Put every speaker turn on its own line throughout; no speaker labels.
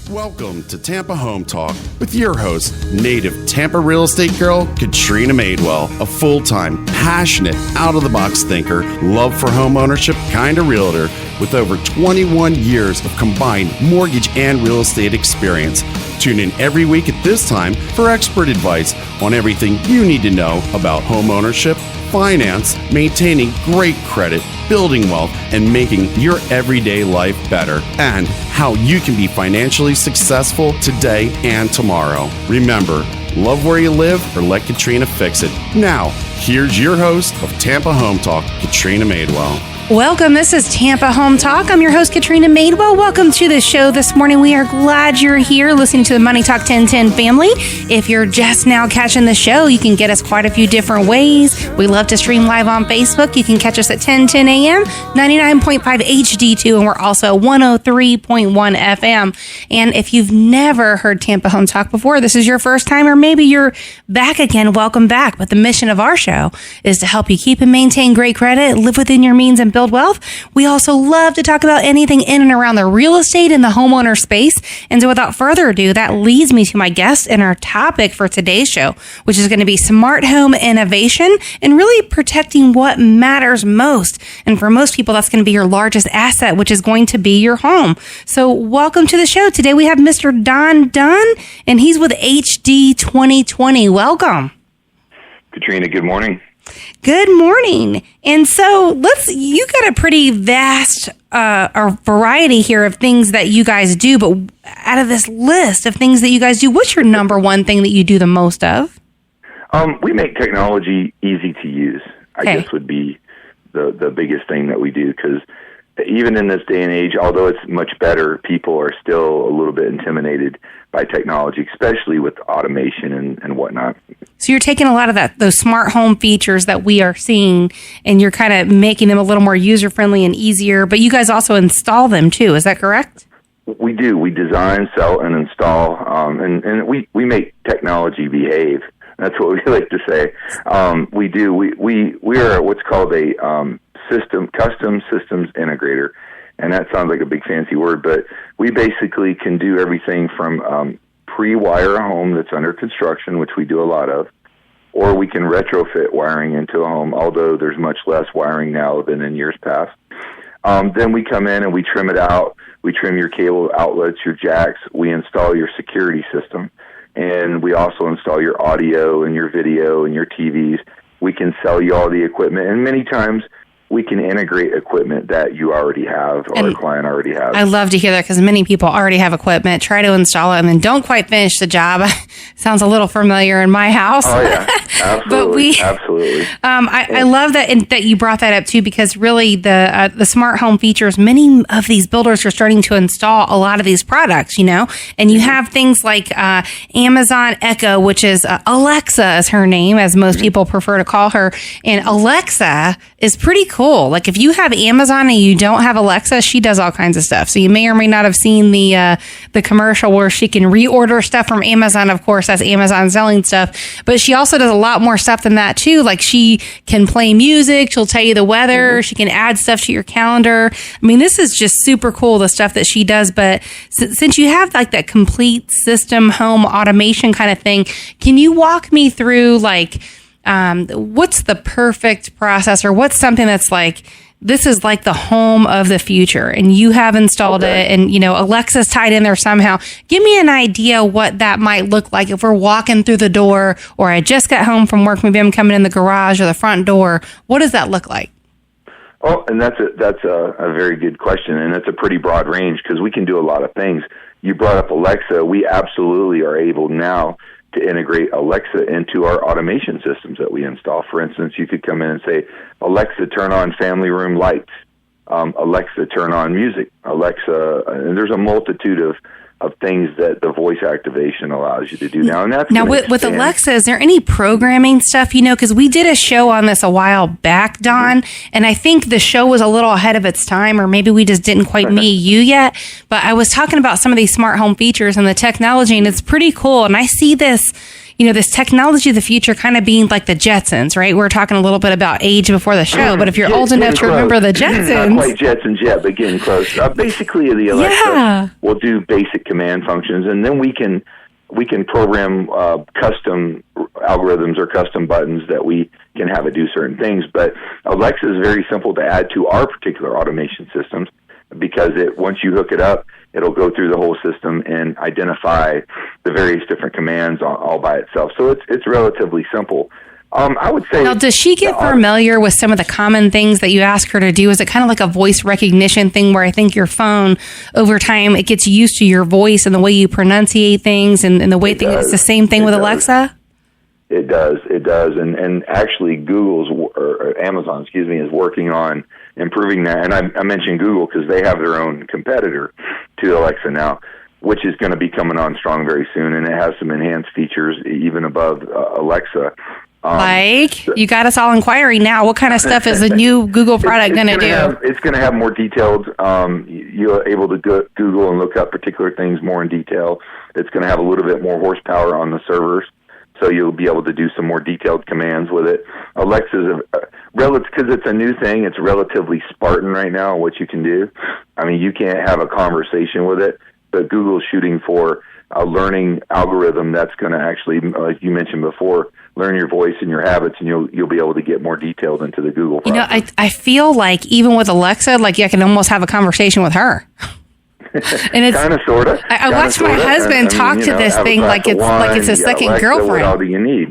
Welcome to Tampa Home Talk with your host, native Tampa real estate girl, Katrina Madewell, a full-time, passionate, out-of-the-box thinker, love for home ownership kind of realtor with over 21 years of combined mortgage and real estate experience. Tune in every week at this time for expert advice on everything you need to know about home ownership, finance, maintaining great credit, building wealth, and making your everyday life better, and how you can be financially successful today and tomorrow. Remember, love where you live or let Katrina fix it. Now, here's your host of Tampa Home Talk, Katrina Madewell.
Welcome. This is Tampa Home Talk. I'm your host, Katrina Madewell. Welcome to the show this morning. We are glad you're here listening to the Money Talk 1010 family. If you're just now catching the show, you can get us quite a few different ways. We love to stream live on Facebook. You can catch us at 1010 AM, 99.5 HD2, and we're also 103.1 FM. And if you've never heard Tampa Home Talk before, this is your first time, or maybe you're back again, welcome back. But the mission of our show is to help you keep and maintain great credit, live within your means, and build wealth. We also love to talk about anything in and around the real estate and the homeowner space. And so without further ado, that leads me to my guest and our topic for today's show, which is going to be smart home innovation and really protecting what matters most. And for most people, that's going to be your largest asset, which is going to be your home. So welcome to the show. Today we have Mr. Don Dunn, and he's with HD2020. Welcome.
Katrina, good morning.
Good morning. And so you got a pretty vast variety here of things that you guys do, but out of this list of things that you guys do, what's your number one thing that you do the most of?
We make technology easy to use, I guess would be the biggest thing that we do, because even in this day and age, although it's much better, people are still a little bit intimidated by technology, especially with automation and whatnot.
So you're taking a lot of those smart home features that we are seeing, and you're kind of making them a little more user-friendly and easier, but you guys also install them too, is that correct?
We do. We design, sell, and install, and we make technology behave. That's what we like to say. We do. We are what's called a custom systems integrator. And that sounds like a big fancy word, but we basically can do everything from pre-wire a home that's under construction, which we do a lot of, or we can retrofit wiring into a home, although there's much less wiring now than in years past. Then we come in and we trim it out. We trim your cable outlets, your jacks. We install your security system. And we also install your audio and your video and your TVs. We can sell you all the equipment. And many times, we can integrate equipment that you already have or a client already has.
I love to hear that because many people already have equipment, try to install it, and then don't quite finish the job. Sounds a little familiar in my house.
Oh, yeah. Absolutely. Absolutely.
I love that you brought that up, too, because really the smart home features, many of these builders are starting to install a lot of these products, and you have things like Amazon Echo, which is Alexa is her name, as most people prefer to call her. And Alexa is pretty cool. Like if you have Amazon and you don't have Alexa, she does all kinds of stuff. So you may or may not have seen the commercial where she can reorder stuff from Amazon. Of course, that's Amazon selling stuff, but she also does a lot more stuff than that too. Like she can play music. She'll tell you the weather. She can add stuff to your calendar. I mean, this is just super cool, the stuff that she does. But since you have like that complete system home automation kind of thing, can you walk me through what's the perfect process, or what's something that's like, this is like the home of the future and you have installed it and, Alexa's tied in there somehow. Give me an idea what that might look like if we're walking through the door, or I just got home from work, maybe I'm coming in the garage or the front door. What does that look like?
Oh, and that's a very good question, and it's a pretty broad range because we can do a lot of things. You brought up Alexa. We absolutely are able now to integrate Alexa into our automation systems that we install. For instance, you could come in and say, Alexa, turn on family room lights. Alexa, turn on music. Alexa, and there's a multitude of things that the voice activation allows you to do now. And that's
now with Alexa, is there any programming stuff, because we did a show on this a while back, Don, and I think the show was a little ahead of its time, or maybe we just didn't quite meet you yet. But I was talking about some of these smart home features and the technology, and it's pretty cool. And I see this, this technology of the future kind of being like the Jetsons, right? We're talking a little bit about age before the show, but if you're old enough to remember the Jetsons.
Not quite Jetsons yet, but getting close. Basically, the Alexa will do basic command functions, and then we can program custom algorithms or custom buttons that we can have it do certain things. But Alexa is very simple to add to our particular automation systems because once you hook it up, it'll go through the whole system and identify the various different commands all by itself. So it's relatively simple. I would say. Now,
does she get familiar with some of the common things that you ask her to do? Is it kind of like a voice recognition thing where I think your phone, over time, it gets used to your voice and the way you pronunciate things and the way things? It's the same thing with Alexa?
It does. And actually, or Amazon, is working on improving that. And I mentioned Google because they have their own competitor to Alexa now, which is going to be coming on strong very soon. And it has some enhanced features even above Alexa.
You got us all inquiring now. What kind of stuff is the new Google product going to do?
It's going to have more detailed. You're able to Google and look up particular things more in detail. It's going to have a little bit more horsepower on the servers, so you'll be able to do some more detailed commands with it. Alexa's because it's a new thing. It's relatively Spartan right now. What you can do, you can't have a conversation with it, but Google's shooting for a learning algorithm that's going to actually, like you mentioned before, learn your voice and your habits, and you'll be able to get more detailed into the Google process.
I feel like even with Alexa, like I can almost have a conversation with her.
And it's kind of, sort of.
I watch my husband talk to this thing like it's a second
Alexa,
girlfriend.
What all do you need?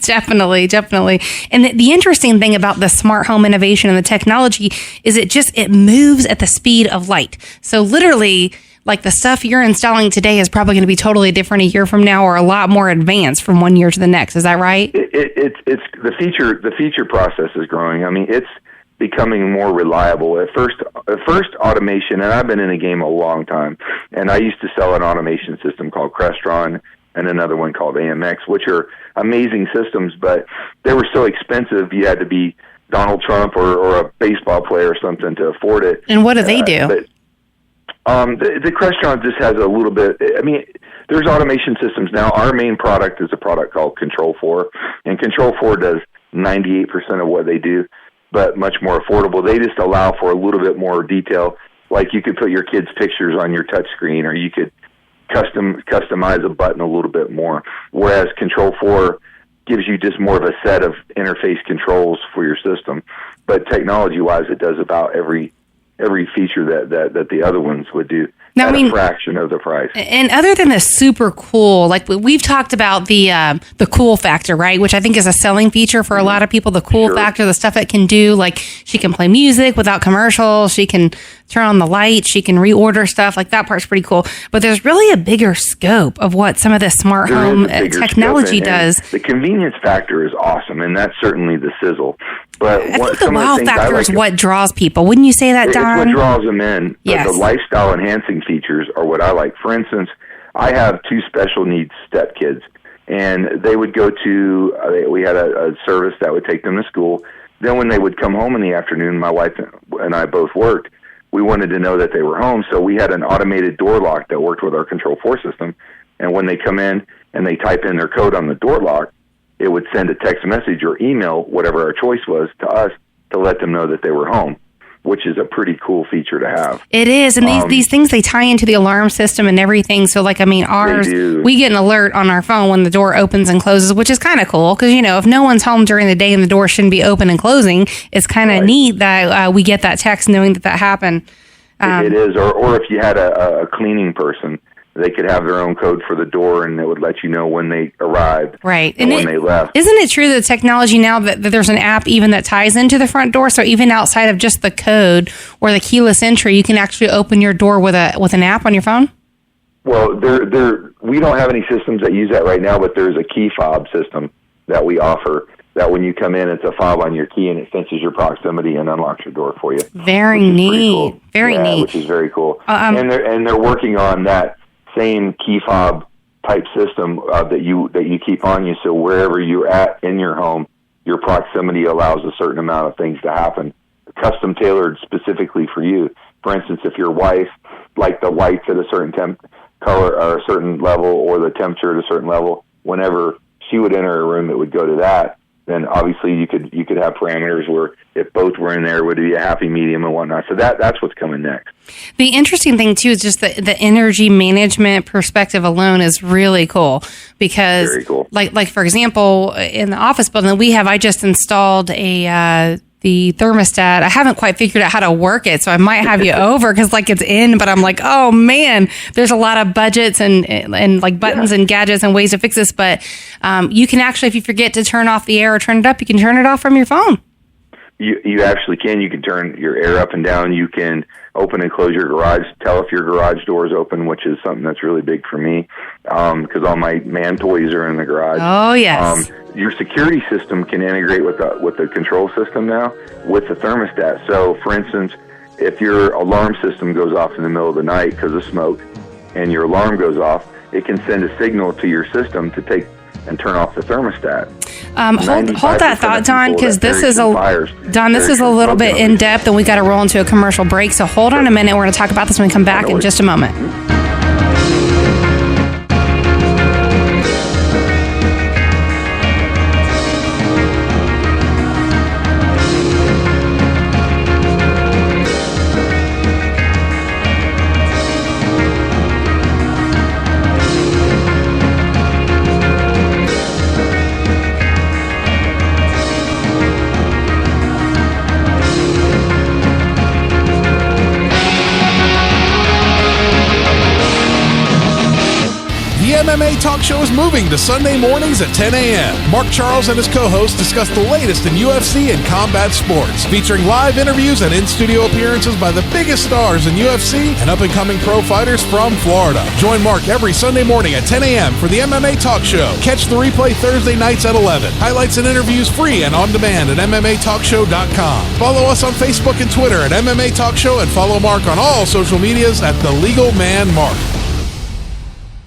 Definitely. And the interesting thing about the smart home innovation and the technology is it moves at the speed of light. So literally, like the stuff you're installing today is probably going to be totally different a year from now, or a lot more advanced from one year to the next. Is that right?
It's the feature process is growing. It's becoming more reliable. At first automation, and I've been in the game a long time, and I used to sell an automation system called Crestron and another one called AMX, which are amazing systems, but they were so expensive you had to be Donald Trump or a baseball player or something to afford it.
And what do they do?
The Crestron just has a little bit. There's automation systems now. Our main product is a product called Control 4, and Control 4 does 98% of what they do, but much more affordable. They just allow for a little bit more detail. Like you could put your kids' pictures on your touch screen, or you could customize a button a little bit more. Whereas Control 4 gives you just more of a set of interface controls for your system. But technology-wise, it does about every feature that the other ones would do. Now, at a fraction of the price.
And other than the super cool, like we've talked about the cool factor, right? Which I think is a selling feature for a lot of people. The cool factor, the stuff it can do, like she can play music without commercials. She can turn on the light. She can reorder stuff. Like that part's pretty cool. But there's really a bigger scope of what some of the smart home technology does.
The convenience factor is awesome, and that's certainly the sizzle. But
I think the wow factor is what draws people. Wouldn't you say that, Don?
It's what draws them in.
Yes.
The lifestyle enhancing features are what I like. For instance, I have two special needs stepkids, and they would go to, we had a service that would take them to school. Then when they would come home in the afternoon, my wife and I both worked, we wanted to know that they were home, so we had an automated door lock that worked with our Control 4 system. And when they come in and they type in their code on the door lock, it would send a text message or email, whatever our choice was, to us to let them know that they were home, which is a pretty cool feature to have.
It is. And these things, they tie into the alarm system and everything. So, ours, we get an alert on our phone when the door opens and closes, which is kind of cool. Because, if no one's home during the day and the door shouldn't be open and closing, it's kind of neat that we get that text knowing that happened.
It is. Or if you had a cleaning person, they could have their own code for the door, and it would let you know when they arrived,
right,
and when they left.
Isn't it true that technology now that there's an app even that ties into the front door? So even outside of just the code or the keyless entry, you can actually open your door with an app on your phone?
Well, we don't have any systems that use that right now, but there's a key fob system that we offer. That when you come in, it's a fob on your key, and it senses your proximity and unlocks your door for you.
Very neat. Cool. Very neat.
Which is very cool. And they're working on that same key fob type system that you keep on you, so wherever you're at in your home, your proximity allows a certain amount of things to happen, custom tailored specifically for you. For instance, if your wife liked the lights at a certain color or a certain level, or the temperature at a certain level, whenever she would enter a room, it would go to that. Then obviously you could have parameters where if both were in there, it would be a happy medium and whatnot. So that's what's coming next.
The interesting thing too is just the energy management perspective alone is really cool because,
Very cool.
like for example, in the office building I just installed the thermostat. I haven't quite figured out how to work it, so I might have you over because like it's in, but I'm like, oh man, there's a lot of budgets and like buttons and gadgets and ways to fix this. But you can actually, if you forget to turn off the air or turn it up, you can turn it off from your phone.
You actually can. You can turn your air up and down. You can open and close your garage. Tell if your garage door is open, which is something that's really big for me because all my man toys are in the garage.
Oh yes.
Your security system can integrate with the control system now with the thermostat. So, for instance, if your alarm system goes off in the middle of the night because of smoke, and your alarm goes off, it can send a signal to your system to take and turn off the thermostat.
Hold that thought, Don, because this is a little bit in depth, and we got to roll into a commercial break. So hold on a minute. We're going to talk about this when we come back in just a moment.
MMA Talk Show is moving to Sunday mornings at 10 a.m. Mark Charles and his co-hosts discuss the latest in UFC and combat sports, featuring live interviews and in-studio appearances by the biggest stars in UFC and up-and-coming pro fighters from Florida. Join Mark every Sunday morning at 10 a.m. for the MMA Talk Show. Catch the replay Thursday nights at 11. Highlights and interviews free and on demand at MMATalkshow.com. Follow us on Facebook and Twitter at MMA Talk Show and follow Mark on all social medias at The Legal Man Mark.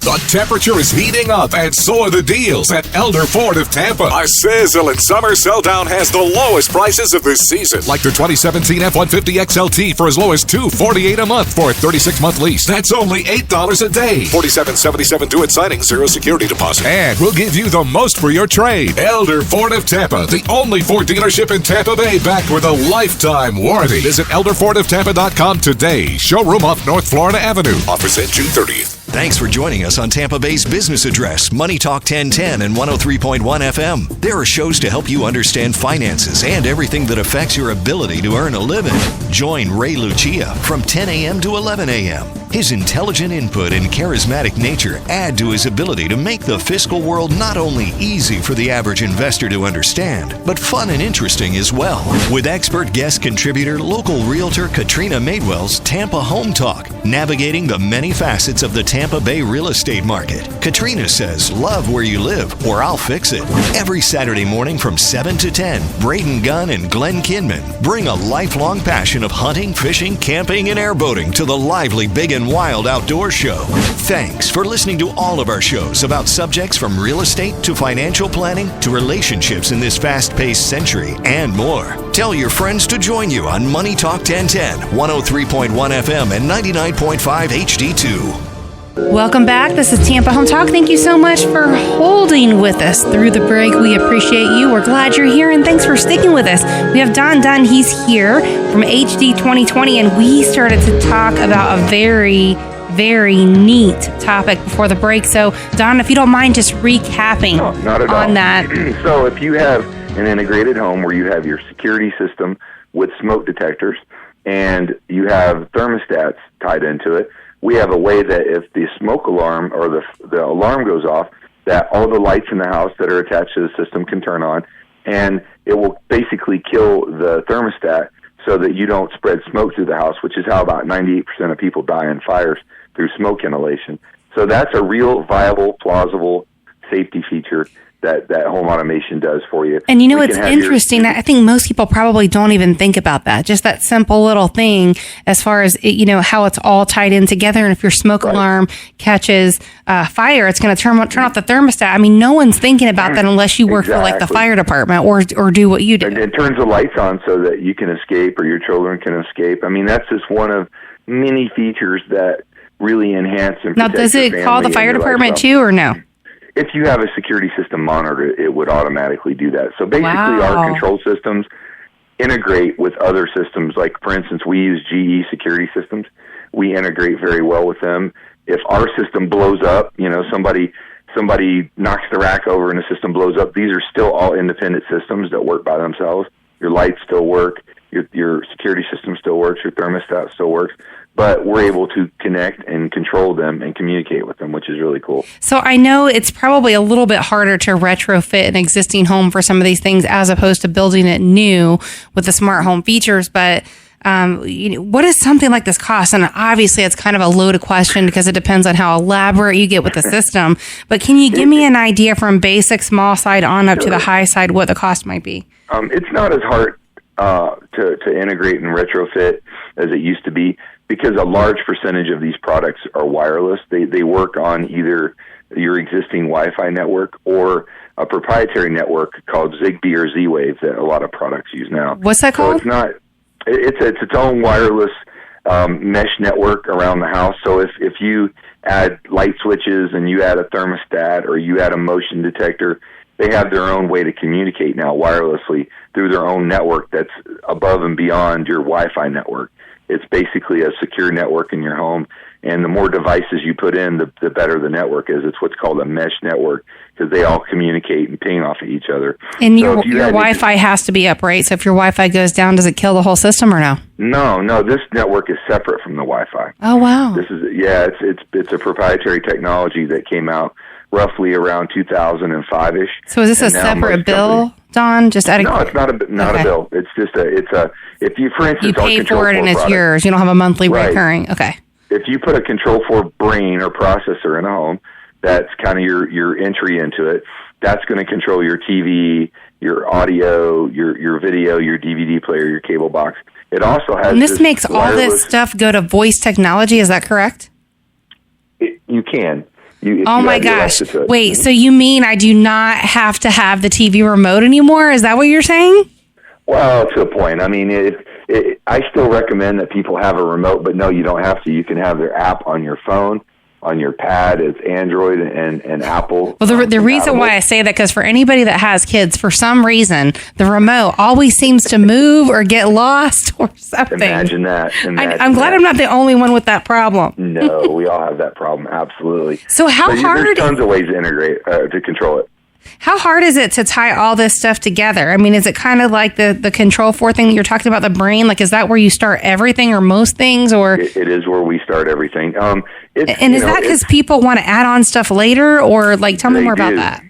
The temperature is heating up, and so are the deals at Elder Ford of Tampa. Our sizzling summer sell-down has the lowest prices of this season, like the 2017 F-150 XLT for as low as $248 a month for a 36-month lease. That's only $8 a day. $47.77 due at signing, 0 security deposit. And we'll give you the most for your trade. Elder Ford of Tampa, the only Ford dealership in Tampa Bay backed with a lifetime warranty. Visit ElderFordofTampa.com today. Showroom off North Florida Avenue. Offers end June 30th.
Thanks for joining us on Tampa Bay's business address, Money Talk 1010 and 103.1 FM. There are shows to help you understand finances and everything that affects your ability to earn a living. Join Ray Lucia from 10 a.m. to 11 a.m. His intelligent input and charismatic nature add to his ability to make the fiscal world not only easy for the average investor to understand, but fun and interesting as well. With expert guest contributor, local realtor Katrina Madewell's Tampa Home Talk, navigating the many facets of the Tampa Bay real estate market. Katrina says, love where you live, or I'll fix it. Every Saturday morning from 7 to 10, Braden Gunn and Glenn Kinman bring a lifelong passion of hunting, fishing, camping, and airboating to the lively Big and Wild Outdoor Show. Thanks for listening to all of our shows about subjects from real estate to financial planning to relationships in this fast-paced century and more. Tell your friends to join you on Money Talk 1010, 103.1 FM and 99.5 HD2.
Welcome back. This is Tampa Home Talk. Thank you so much for holding with us through the break. We appreciate you. We're glad you're here, and thanks for sticking with us. We have Don Dunn. He's here from HD2020, and we started to talk about a very, very neat topic before the break. So, Don, if you don't mind just recapping on that.
So if you have an integrated home where you have your security system with smoke detectors and you have thermostats tied into it, we have a way that if the smoke alarm or the alarm goes off, that all the lights in the house that are attached to the system can turn on, and it will basically kill the thermostat so that you don't spread smoke through the house, which is how about 98% of people die in fires through smoke inhalation. So that's a real viable, plausible safety feature that home automation does for you.
And you know, it's interesting. I think most people probably don't even think about that. Just that simple little thing as far as, how it's all tied in together. And if your smoke alarm catches fire, it's going to turn off the thermostat. I mean, no one's thinking about that unless you work for like the fire department or do what you do.
And it turns the lights on so that you can escape or your children can escape. I mean, that's just one of many features that really enhance and protect
Now, does it
your
call the
family
fire
and your
department
lifestyle.
too, or no?
if you have a security system monitor, it would automatically do that. So basically, our control systems integrate with other systems. Like, for instance, we use GE security systems. We integrate very well with them. If our system blows up, somebody knocks the rack over and the system blows up, these are still all independent systems that work by themselves. Your lights still work. Your security system still works. Your thermostat still works. But we're able to connect and control them and communicate with them, which is really cool.
So I know it's probably a little bit harder to retrofit an existing home for some of these things as opposed to building it new with the smart home features. But what does something like this cost? And obviously it's kind of a loaded question because it depends on how elaborate you get with the system. But can you give me an idea from basic small side on up to the high side what the cost might be?
It's not as hard to integrate and retrofit as it used to be, because a large percentage of these products are wireless. They work on either your existing Wi-Fi network or a proprietary network called Zigbee or Z-Wave that a lot of products use now.
What's that called?
So it's its own wireless mesh network around the house. So if you add light switches and you add a thermostat or you add a motion detector, they have their own way to communicate now wirelessly through their own network that's above and beyond your Wi-Fi network. It's basically a secure network in your home, and the more devices you put in, the better the network is. It's what's called a mesh network because they all communicate and ping off of each other.
And your Wi-Fi has to be up, right? So if your Wi-Fi goes down, does it kill the whole system or no?
No. This network is separate from the Wi-Fi.
Oh, wow.
It's a proprietary technology that came out roughly around 2005-ish.
So is this a separate bill, Don? Just adding?
No, it's not a bill. It's just if you, for instance,
you pay for it and it's yours. You don't have a monthly recurring. Okay.
If you put a Control4 brain or processor in a home, that's kind of your entry into it. That's going to control your TV, your audio, your video, your DVD player, your cable box. It also has.
And this makes all this stuff go to voice technology. Is that correct?
You can.
Oh my gosh. Wait, so you mean I do not have to have the TV remote anymore? Is that what you're saying?
Well, to a point. I mean, I still recommend that people have a remote, but no, you don't have to. You can have their app on your phone, on your pad. It's Android and Apple.
Well, the reason why I say that, because for anybody that has kids, for some reason, the remote always seems to move or get lost or something.
Imagine that.
I'm glad I'm not the only one with that problem.
No, we all have that problem. Absolutely.
So hard?
There's tons of ways to integrate, to control it.
How hard is it to tie all this stuff together? I mean, is it kind of like the Control4 thing that you're talking about, the brain? Like, is that where you start everything or most things? Or
it is where we start everything.
And is that because people want to add on stuff later? Or, like, tell me more about that.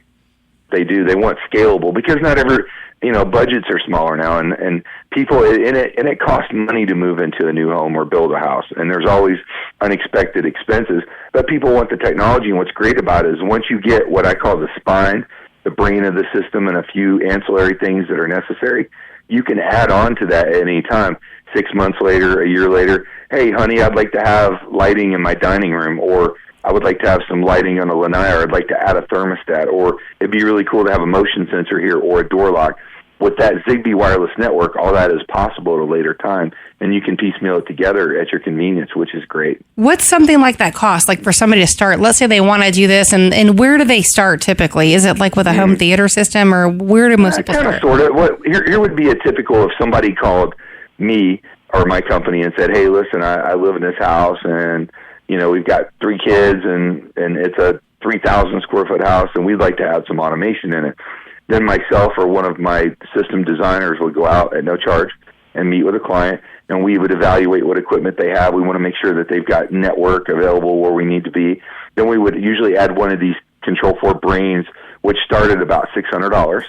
They do. They want scalable because not every, budgets are smaller now. And people, and it costs money to move into a new home or build a house. And there's always unexpected expenses. But people want the technology. And what's great about it is once you get what I call the spine, the brain of the system, and a few ancillary things that are necessary, you can add on to that at any time. 6 months later, a year later, hey, honey, I'd like to have lighting in my dining room, or I would like to have some lighting on the lanai, or I'd like to add a thermostat, or it'd be really cool to have a motion sensor here, or a door lock. With that Zigbee wireless network, all that is possible at a later time, and you can piecemeal it together at your convenience, which is great.
What's something like that cost? Like for somebody to start, let's say they want to do this, and where do they start typically? Is it like with a home theater system, or where do most people start?
Kind of, sort of. Here would be a typical if somebody called me or my company and said, hey, listen, I live in this house, and we've got 3 kids, and it's a 3,000 square foot house, and we'd like to add some automation in it. Then myself or one of my system designers would go out at no charge and meet with a client, and we would evaluate what equipment they have. We want to make sure that they've got network available where we need to be. Then we would usually add one of these Control4 brains, which started about $600,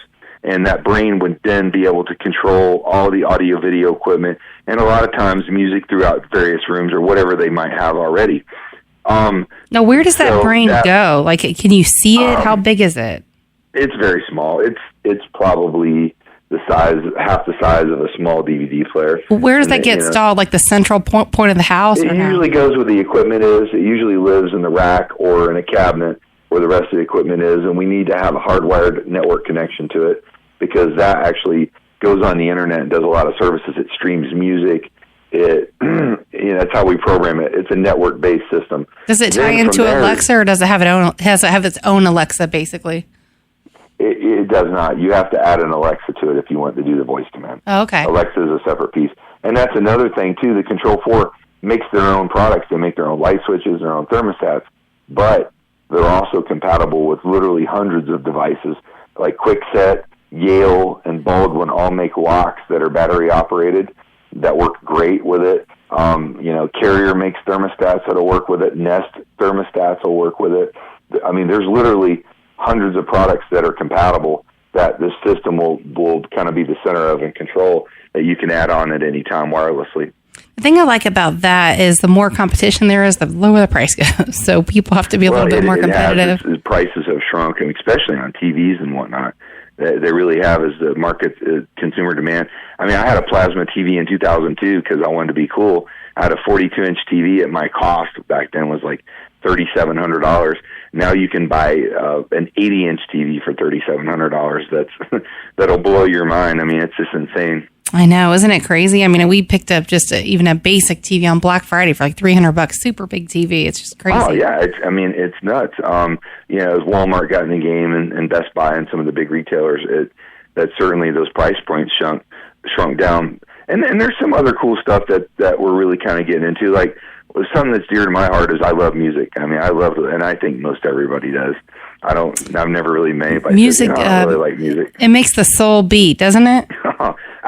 and that brain would then be able to control all the audio-video equipment and a lot of times music throughout various rooms or whatever they might have already.
Now, where does that brain go? Like, can you see it? How big is it?
It's very small. It's probably half the size of a small DVD player.
Where does that get installed? Like the central point of the house?
It usually goes where the equipment is. It usually lives in the rack or in a cabinet where the rest of the equipment is, and we need to have a hardwired network connection to it because that actually goes on the internet and does a lot of services. It streams music. that's how we program it. It's a network-based system.
Does it tie into Alexa, or does it have its own Alexa, basically?
It does not. You have to add an Alexa to it if you want to do the voice command.
Oh, okay.
Alexa is a separate piece. And that's another thing, too. The Control4 makes their own products. They make their own light switches, their own thermostats, but they're also compatible with literally hundreds of devices, like Kwikset, Yale, and Baldwin all make locks that are battery-operated that work great with it. Carrier makes thermostats that'll work with it. Nest thermostats will work with it. I mean, there's literally hundreds of products that are compatible that this system will kind of be the center of and control, that you can add on at any time wirelessly.
The thing I like about that is the more competition there is, the lower the price goes. So people have to be a little bit more competitive.
The prices have shrunk, and especially on TVs and whatnot. They really have, as the market, consumer demand. I mean, I had a plasma TV in 2002 because I wanted to be cool. I had a 42-inch TV at my cost back then was like $3,700. Now you can buy an 80-inch TV for $3,700. That'll blow your mind. I mean, it's just insane.
I know, isn't it crazy? I mean, we picked up just even a basic TV on Black Friday for like $300. Super big TV. It's just crazy.
Oh yeah, it's nuts. As Walmart got in the game and Best Buy and some of the big retailers, that certainly those price points shrunk down. And there's some other cool stuff that we're really kind of getting into. Like something that's dear to my heart is I love music. I mean, I love it, and I think most everybody does. I've never really made anybody
music.
I really like music.
It makes the soul beat, doesn't it?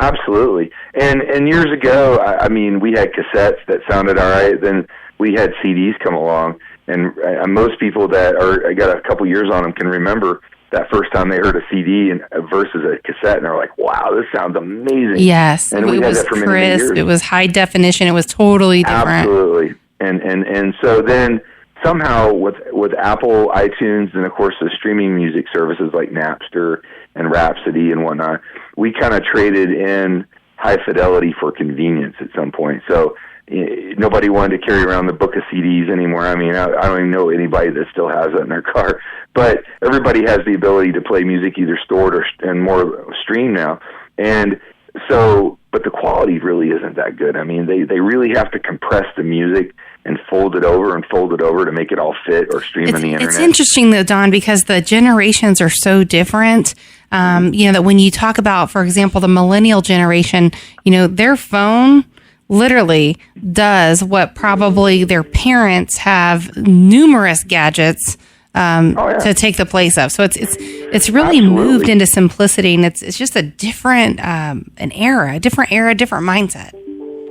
Absolutely. And years ago, I mean, we had cassettes that sounded all right. Then we had CDs come along, and most people that I got a couple years on them can remember that first time they heard a CD versus a cassette, and they're like, "Wow, this sounds amazing!"
Yes,
and we had that for many years.
It was high definition. It was totally different.
Absolutely. And so then somehow with Apple iTunes and of course the streaming music services like Napster and Rhapsody and whatnot, we kind of traded in high fidelity for convenience at some point. So nobody wanted to carry around the book of CDs anymore. I mean, I don't even know anybody that still has it in their car. But everybody has the ability to play music either stored and more streamed now. And so, but the quality really isn't that good. I mean, they really have to compress the music and fold it over to make it all fit or stream on the internet.
It's interesting, though, Don, because the generations are so different. That when you talk about, for example, the millennial generation, their phone literally does what probably their parents have numerous gadgets to take the place of. So it's really moved into simplicity, and it's just a different different mindset.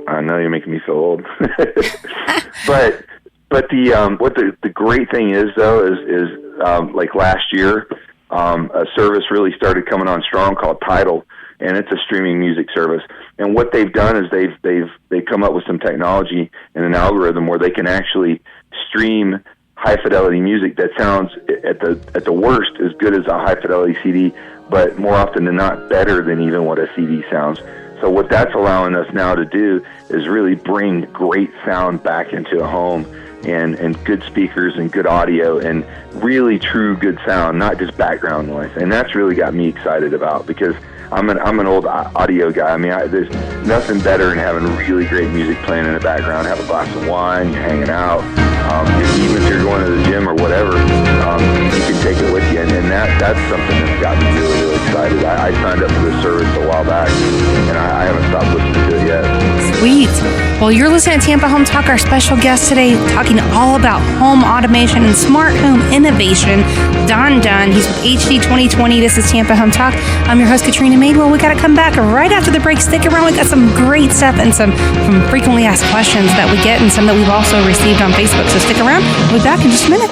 I know you're making me feel old, but the great thing is though is like last year, a service really started coming on strong called Tidal, and it's a streaming music service. And what they've done is they've come up with some technology and an algorithm where they can actually stream high fidelity music that sounds at the worst as good as a high fidelity CD, but more often than not better than even what a CD sounds. So what that's allowing us now to do is really bring great sound back into a home and good speakers and good audio and really true good sound, not just background noise. And that's really got me excited about, because I'm an old audio guy. I mean, there's nothing better than having really great music playing in the background. Have a glass of wine, you're hanging out. Even if you're going to the gym or whatever, you can take it with you. And that's something that's got me really, really excited. I signed up for this service a while back, and I haven't stopped listening to it yet.
Sweet. Well, you're listening to Tampa Home Talk. Our special guest today talking all about home automation and smart home innovation, Don Dunn. He's with HD2020. This is Tampa Home Talk. I'm your host, Katrina Madewell. We got to come back right after the break. Stick around. We got some great stuff and some frequently asked questions that we get and some that we've also received on Facebook. So stick around. We'll be back in just a minute.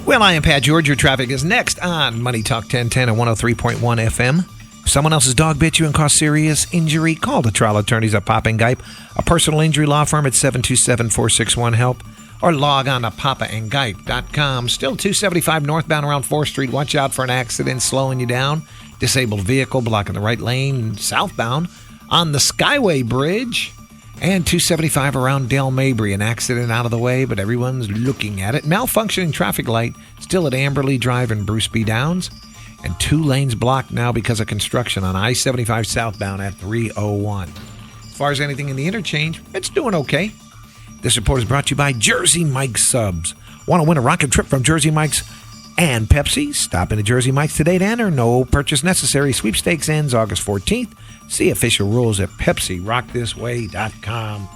Well, I am Pat George. Your traffic is next on Money Talk 1010 and 103.1 FM. If someone else's dog bit you and caused serious injury, call the trial attorneys at Papa & Gipe, a personal injury law firm at 727-461-HELP, or log on to papaandgipe.com. Still 275 northbound around 4th Street. Watch out for an accident slowing you down. Disabled vehicle blocking the right lane southbound on the Skyway Bridge. And 275 around Dale Mabry, an accident out of the way, but everyone's looking at it. Malfunctioning traffic light still at Amberley Drive and Bruce B. Downs. And 2 lanes blocked now because of construction on I-75 southbound at 301. As far as anything in the interchange, it's doing okay. This report is brought to you by Jersey Mike's Subs. Want to win a rocket trip from Jersey Mike's and Pepsi? Stop into Jersey Mike's today to enter. No purchase necessary. Sweepstakes ends August 14th. See official rules at PepsiRockThisWay.com.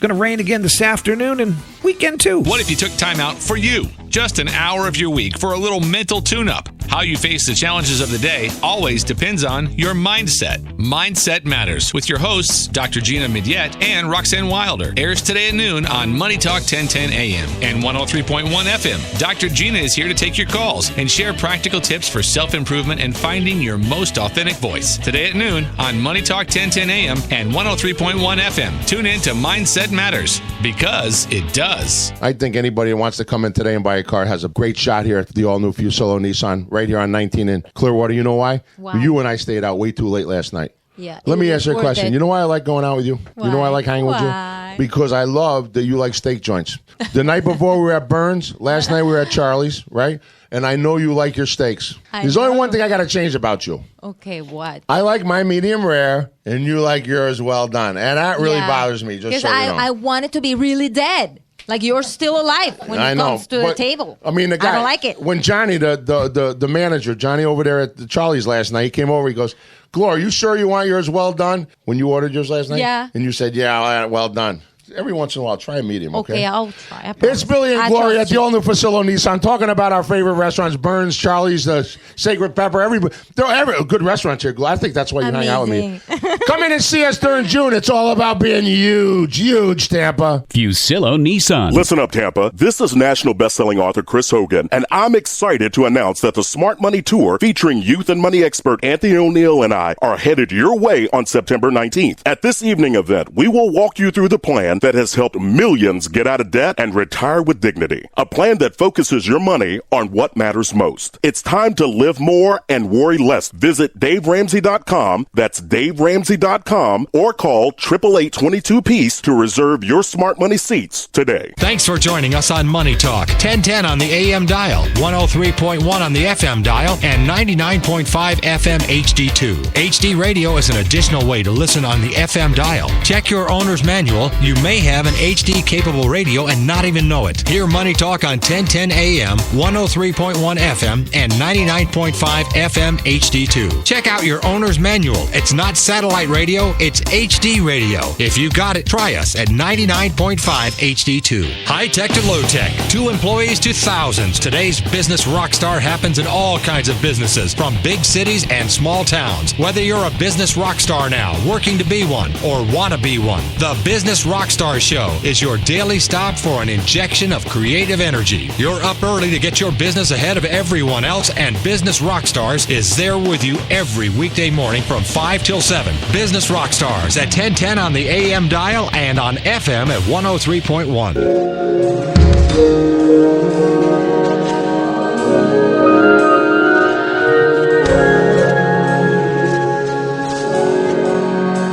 Going to rain again this afternoon and weekend too.
What if you took time out for you? Just an hour of your week for a little mental tune-up. How you face the challenges of the day always depends on your mindset. Mindset Matters with your hosts, Dr. Gina Midyet and Roxanne Wilder. Airs today at noon on Money Talk 1010 AM and 103.1 FM. Dr. Gina is here to take your calls and share practical tips for self-improvement and finding your most authentic voice. Today at noon on Money Talk 1010 AM and 103.1 FM. Tune in to Mindset Matters because it does.
I think anybody who wants to come in today and buy a car has a great shot here at the all-new Fusillo Nissan right here on 19 in Clearwater. You know why?
Why?
You and I stayed out way too late last night.
Yeah.
Let me ask you a question. You know why I like going out with you?
Why?
You know why I like hanging with you? Because I love that you like steak joints. The night before we were at Burns. Last night we were at Charlie's, right? And I know you like your steaks. There's only one thing I got to change about you.
Okay, what?
I like my medium rare, and you like yours well done. And that really bothers me, just so you know.
I want it to be really dead. Like you're still alive when it comes to the table.
I mean, the guy,
I don't like it.
When Johnny, the manager, Johnny over there at the Charlie's last night, he came over, he goes, Gloria, are you sure you want yours well done? When you ordered yours last night?
Yeah.
And you said, yeah, well done. Every once in a while, try a medium, okay?
Okay, I'll try.
It's Billy and Gloria at the all-new Fusillo Nissan talking about our favorite restaurants, Burns, Charlie's, the Sacred Pepper. They're good restaurants here. I think that's why you hang out with me. Come in and see us during June. It's all about being huge, Tampa.
Fusillo Nissan.
Listen up, Tampa. This is national best-selling author Chris Hogan, and I'm excited to announce that the Smart Money Tour featuring youth and money expert Anthony O'Neill and I are headed your way on September 19th. At this evening event, we will walk you through the plan that has helped millions get out of debt and retire with dignity. A plan that focuses your money on what matters most. It's time to live more and worry less. Visit DaveRamsey.com. That's DaveRamsey.com or call 888-22-PEACE to reserve your smart money seats today.
Thanks for joining us on Money Talk 1010 on the AM dial, 103.1 on the FM dial, and 99.5 FM HD2. HD radio is an additional way to listen on the FM dial. Check your owner's manual. You may have an HD-capable radio and not even know it. Hear Money Talk on 1010 AM, 103.1 FM, and 99.5 FM HD2. Check out your owner's manual. It's not satellite radio, it's HD radio. If you got it, try us at 99.5 HD2. High-tech to low-tech, 2 employees to thousands. Today's business rock star happens in all kinds of businesses, from big cities and small towns. Whether you're a business rock star now, working to be one, or want to be one, the Business Rockstar Show is your daily stop for an injection of creative energy. You're up early to get your business ahead of everyone else, and Business Rockstars is there with you every weekday morning from 5 till 7. Business Rockstars at 1010 on the AM dial and on FM at 103.1.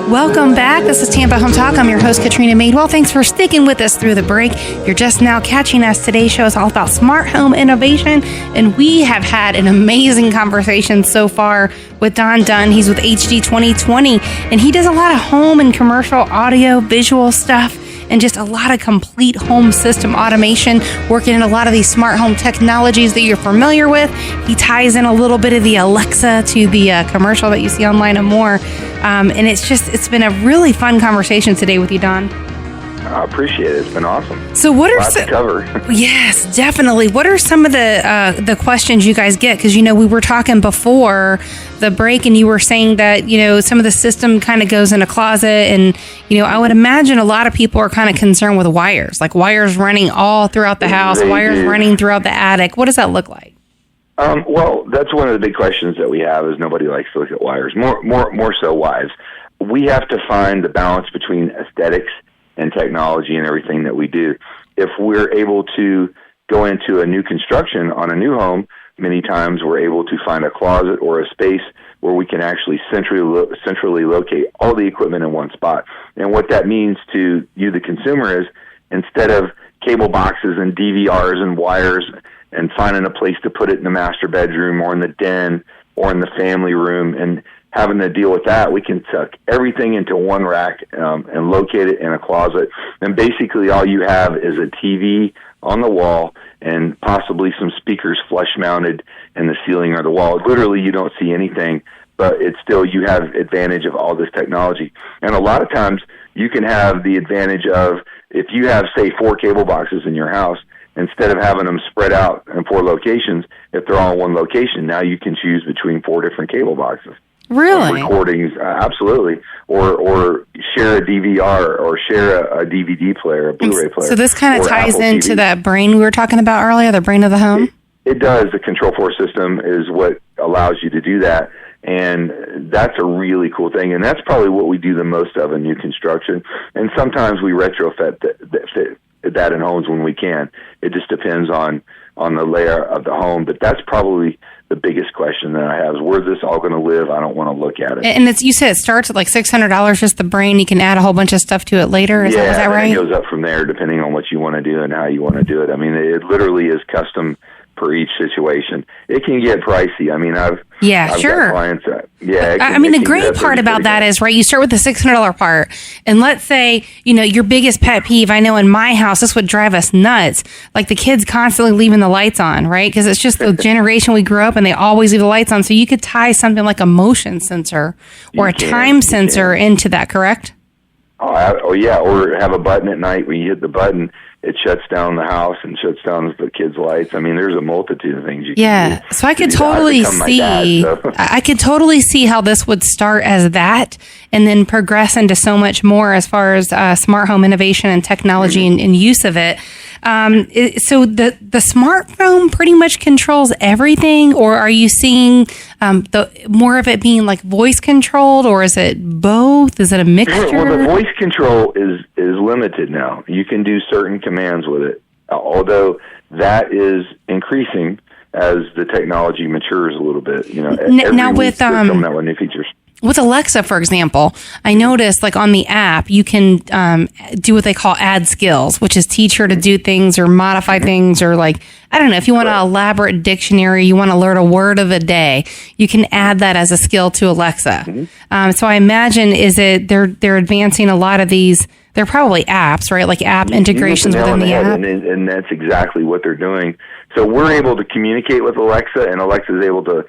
Welcome back. This is Tampa Home Talk. I'm your host, Katrina Madewell. Thanks for sticking with us through the break. If you're just now catching us, today's show is all about smart home innovation, and we have had an amazing conversation so far with Don Dunn. He's with HD2020, and he does a lot of home and commercial audio, visual stuff, and just a lot of complete home system automation, working in a lot of these smart home technologies that you're familiar with. He ties in a little bit of the Alexa to the commercial that you see online and more. And it's been a really fun conversation today with you, Don.
I appreciate it. It's been awesome.
So what are
lots to cover?
Yes, definitely. What are some of the questions you guys get? Because, we were talking before the break and you were saying that, some of the system kind of goes in a closet. And, I would imagine a lot of people are kind of concerned with wires, like wires running all throughout the house, wires running throughout the attic. What does that look like?
Well, that's one of the big questions that we have is nobody likes to look at wires, more so wives. We have to find the balance between aesthetics and technology and everything that we do. If we're able to go into a new construction on a new home, many times we're able to find a closet or a space where we can actually centrally locate all the equipment in one spot. And what that means to you, the consumer, is instead of cable boxes and DVRs and wires and finding a place to put it in the master bedroom or in the den or in the family room and having to deal with that, we can tuck everything into one rack and locate it in a closet. And basically all you have is a TV on the wall and possibly some speakers flush mounted in the ceiling or the wall. Literally, you don't see anything, but it's still, you have advantage of all this technology. And a lot of times you can have the advantage of, if you have, say, 4 cable boxes in your house, instead of having them spread out in 4 locations, if they're all in one location, now you can choose between 4 different cable boxes.
Really?
Recordings, absolutely. Or share a DVR or share a DVD player, a Blu-ray player.
So this kind of ties
Apple
into
TV.
that brain we were talking about earlier, the brain of the home?
It does. The Control4 system is what allows you to do that. And that's a really cool thing. And that's probably what we do the most of in new construction. And sometimes we retrofit that in homes when we can. It just depends on the layer of the home. But that's probably the biggest question that I have is, where's this all going to live? I don't want to look at it.
And you said it starts at like $600 just the brain. You can add a whole bunch of stuff to it later. Is that right?
It goes up from there depending on what you want to do and how you want to do it. I mean, it literally is custom per each situation. It can get pricey. I mean, I've
sure.
got clients that,
the great part about that is, right, you start with the $600 part, and let's say, your biggest pet peeve, I know in my house, this would drive us nuts, like the kids constantly leaving the lights on, right? Because it's just the generation we grew up and they always leave the lights on. So you could tie something like a motion sensor or a time sensor into that, correct?
Oh, yeah, or have a button at night where you hit the button, it shuts down the house and shuts down the kids' lights. I mean, there's a multitude of things you can do.
So I could totally see, I could totally see how this would start as that and then progress into so much more as far as smart home innovation and technology and use of it. So the smartphone pretty much controls everything, or are you seeing the more of it being like voice controlled, or is it both? Is it a mixture?
Well, the voice control is limited now. You can do certain commands with it, although that is increasing as the technology matures a little bit.
Now with
coming out with new features.
With Alexa, for example, I noticed like on the app, you can do what they call add skills, which is teach her to do things or modify things, or like, I don't know, if you want an elaborate dictionary, you want to learn a word of the day, you can add that as a skill to Alexa. So I imagine they're advancing a lot of these. They're probably apps, right? Like app integrations within the app.
And that's exactly what they're doing. So we're able to communicate with Alexa, and Alexa is able to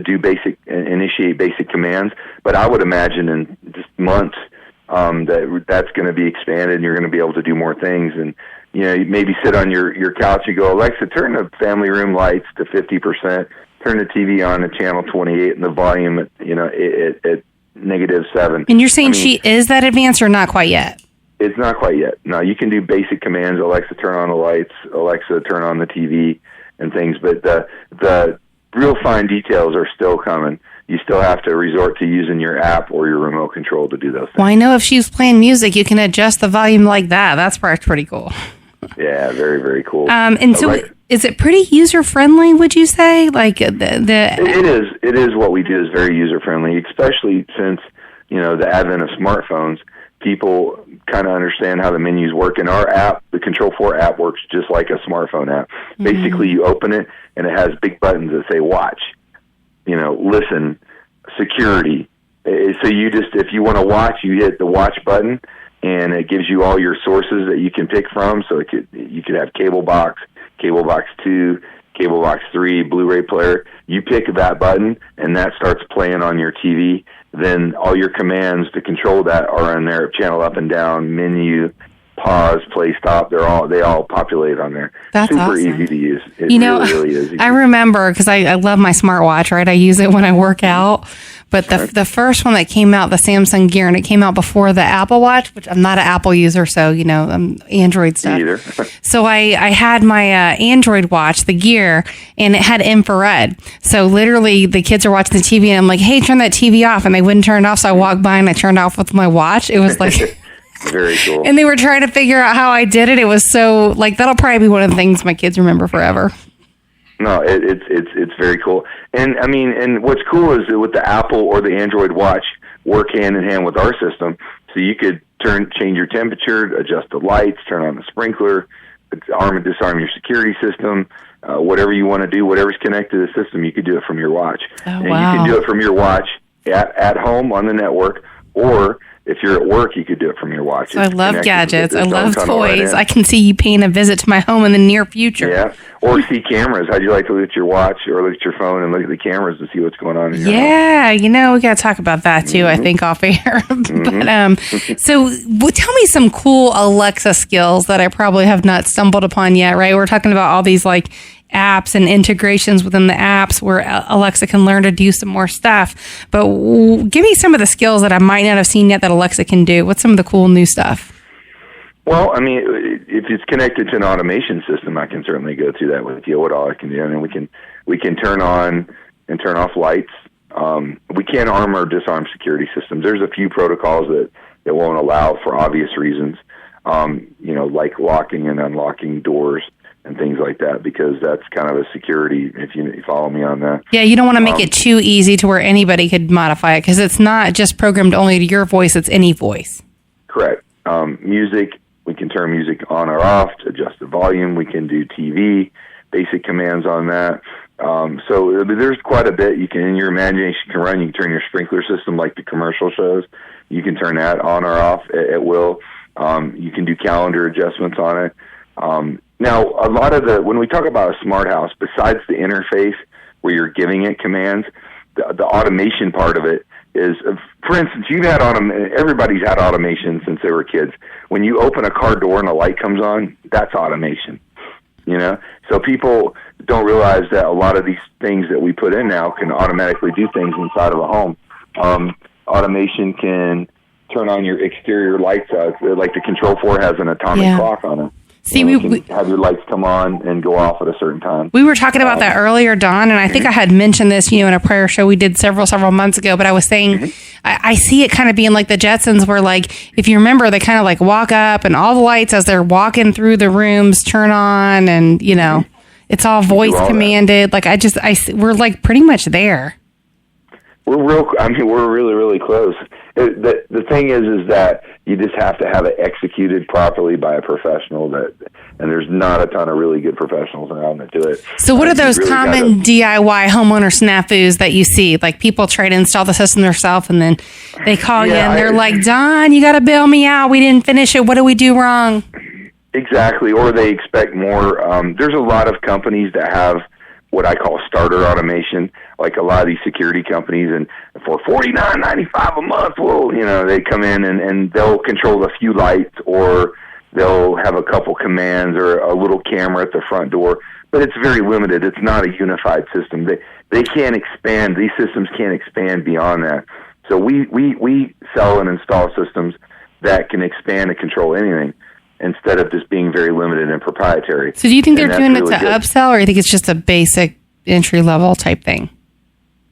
do initiate basic commands. But I would imagine in just months that's going to be expanded, and you're going to be able to do more things. And you maybe sit on your couch and go, Alexa, turn the family room lights to 50%, turn the TV on to channel 28, and the volume at -7.
And you're saying she is that advanced, or not quite yet?
It's not quite yet. No, you can do basic commands. Alexa, turn on the lights. Alexa, turn on the TV and things. But the real fine details are still coming. You still have to resort to using your app or your remote control to do those things.
Well, I know if she's playing music, you can adjust the volume like that. That's pretty cool.
Yeah, very, very cool.
And so is it pretty user-friendly, would you say? Like It
is. It is. What we do is very user-friendly, especially since, the advent of smartphones. People kind of understand how the menus work. And our app, the Control4 app, works just like a smartphone app. Basically, you open it, and it has big buttons that say watch, listen, security. So if you want to watch, you hit the watch button, and it gives you all your sources that you can pick from. So you could have cable box 2, cable box 3, Blu-ray player. You pick that button, and that starts playing on your TV. Then all your commands to control that are in there: channel up and down, menu, pause, play, stop. They all populate on there.
That's
super
awesome.
Easy to use. It really is easy.
I remember, because I love my smartwatch, right? I use it when I work out. But the first one that came out, the Samsung Gear, and it came out before the Apple Watch, which I'm not an Apple user, so, I'm Android stuff.
Me either.
So I had my Android watch, the Gear, and it had infrared. So literally the kids are watching the TV, and I'm like, hey, turn that TV off. And they wouldn't turn it off, so I walked by and I turned it off with my watch. It was like...
Very cool.
And they were trying to figure out how I did it. It was so, that'll probably be one of the things my kids remember forever.
No, it's very cool. And and what's cool is that with the Apple or the Android watch work hand in hand with our system. So you could change your temperature, adjust the lights, turn on the sprinkler, arm and disarm your security system, whatever you want to do, whatever's connected to the system, you could do it from your watch.
Oh,
and
wow.
you can do it from your watch at home on the network, or if you're at work, you could do it from your watch.
So I love gadgets. I love toys. I can see you paying a visit to my home in the near future.
Yeah, or see cameras. How'd you like to look at your watch or look at your phone and look at the cameras to see what's going on in your home?
We got to talk about that too, I think, off air. But so tell me some cool Alexa skills that I probably have not stumbled upon yet, right? We're talking about all these like apps and integrations within the apps where Alexa can learn to do some more stuff. But give me some of the skills that I might not have seen yet that Alexa can do. What's some of the cool new stuff?
Well, I mean, if it's connected to an automation system, I can certainly go through that with you. What all I can do, I mean, we can turn on and turn off lights. We can't arm or disarm security systems. There's a few protocols that won't allow for obvious reasons, like locking and unlocking doors and things like that, because that's kind of a security, if you follow me on that.
Yeah, you don't want to make it too easy to where anybody could modify it, because it's not just programmed only to your voice, it's any voice.
Correct. Music, we can turn music on or off, to adjust the volume. We can do TV, basic commands on that. So there's quite a bit you can, in your imagination can run. You can turn your sprinkler system like the commercial shows. You can turn that on or off at will. You can do calendar adjustments on it. Now, a lot of when we talk about a smart house, besides the interface where you're giving it commands, the automation part of it is, for instance, everybody's had automation since they were kids. When you open a car door and a light comes on, that's automation. So people don't realize that a lot of these things that we put in now can automatically do things inside of a home. Automation can turn on your exterior lights, like the Control 4 has an atomic clock on it.
See,
we have your lights come on and go off at a certain time.
We were talking about that earlier, Don, and I think I had mentioned this, in a prior show we did several months ago. But I was saying, I see it kind of being like the Jetsons, where like, if you remember, they kind of like walk up and all the lights as they're walking through the rooms turn on, and it's all voice commanded. Like we're like pretty much there.
We're really, really close. The thing is that you just have to have it executed properly by a professional, and there's not a ton of really good professionals around that do it.
So what are those really common DIY homeowner snafus that you see? Like people try to install the system themselves, and then they call you and they're like, Don, you got to bail me out. We didn't finish it. What do we do wrong?
Exactly. Or they expect more. There's a lot of companies that have what I call starter automation, like a lot of these security companies, and for $49.95 a month, they come in and they'll control a few lights, or they'll have a couple commands or a little camera at the front door, but it's very limited. It's not a unified system. They can't expand. These systems can't expand beyond that. So we sell and install systems that can expand and control anything, instead of just being very limited and proprietary.
So do you think they're doing it to upsell, or you think it's just a basic entry-level type thing?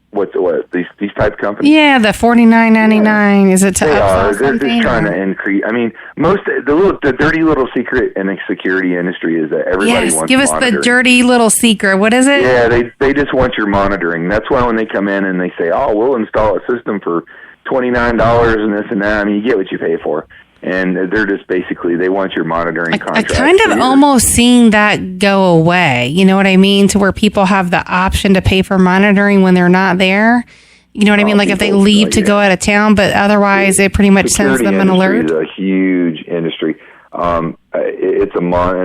What? These type companies?
Yeah, the $49.99. Is it to upsell
something? They're just trying to increase. I mean, the dirty little secret in the security industry is that everybody wants
give us monitoring. The dirty little secret. What is it?
Yeah, they just want your monitoring. That's why when they come in and they say, oh, we'll install a system for $29 and this and that, I mean, you get what you pay for. And they're just basically, they want your monitoring contract.
I kind of almost seeing that go away. You know what I mean? To where people have the option to pay for monitoring when they're not there. You know what I mean? Like if they leave to go out of town, but otherwise it pretty much sends them an alert.
It's a huge industry. And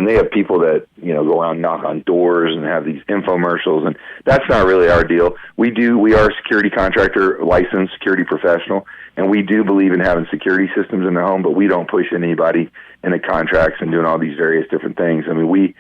they have people that, go around, knock on doors and have these infomercials, and that's not really our deal. We are a security contractor, licensed security professional, and we do believe in having security systems in the home, but we don't push anybody into contracts and doing all these various different things. I mean, we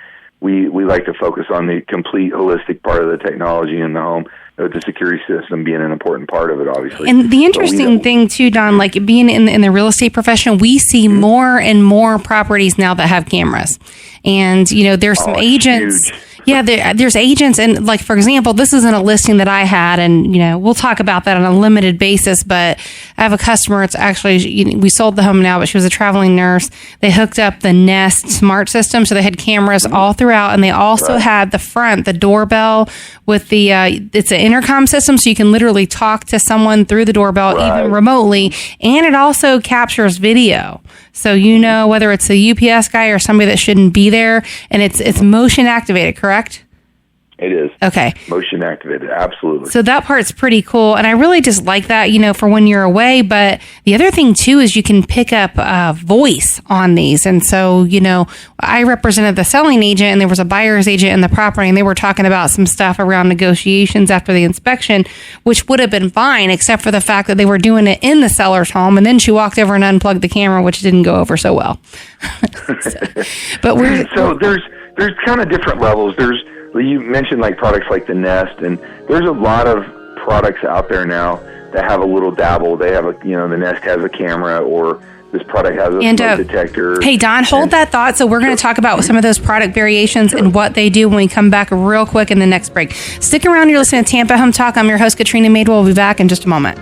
like to focus on the complete holistic part of the technology in the home, with the security system being an important part of it, obviously.
And the interesting thing, too, Don, like being in the real estate profession, we see more and more properties now that have cameras. And, there's some agents.
Huge.
Yeah, there's agents. And, like, for example, this isn't a listing that I had. And, we'll talk about that on a limited basis. But I have a customer. It's actually, we sold the home now, but she was a traveling nurse. They hooked up the Nest smart system. So they had cameras all throughout. And they also had the doorbell with it's an intercom system. So you can literally talk to someone through the doorbell, even remotely. And it also captures video. So whether it's a UPS guy or somebody that shouldn't be there, and it's motion activated, correct?
It is.
Okay.
Motion activated, absolutely.
So that part's pretty cool. And I really just like that, for when you're away. But the other thing, too, is you can pick up voice on these. And so, I represented the selling agent, and there was a buyer's agent in the property, and they were talking about some stuff around negotiations after the inspection, which would have been fine, except for the fact that they were doing it in the seller's home. And then she walked over and unplugged the camera, which didn't go over so well.
So there's kind of different levels. You mentioned like products like the Nest, and there's a lot of products out there now that have a little dabble. They have the Nest has a camera, or this product has a smoke detector.
Hey, Don, hold that thought. So we're going to talk about some of those product variations and what they do when we come back real quick in the next break. Stick around. You're listening to Tampa Home Talk. I'm your host, Katrina Madewell. We'll be back in just a moment.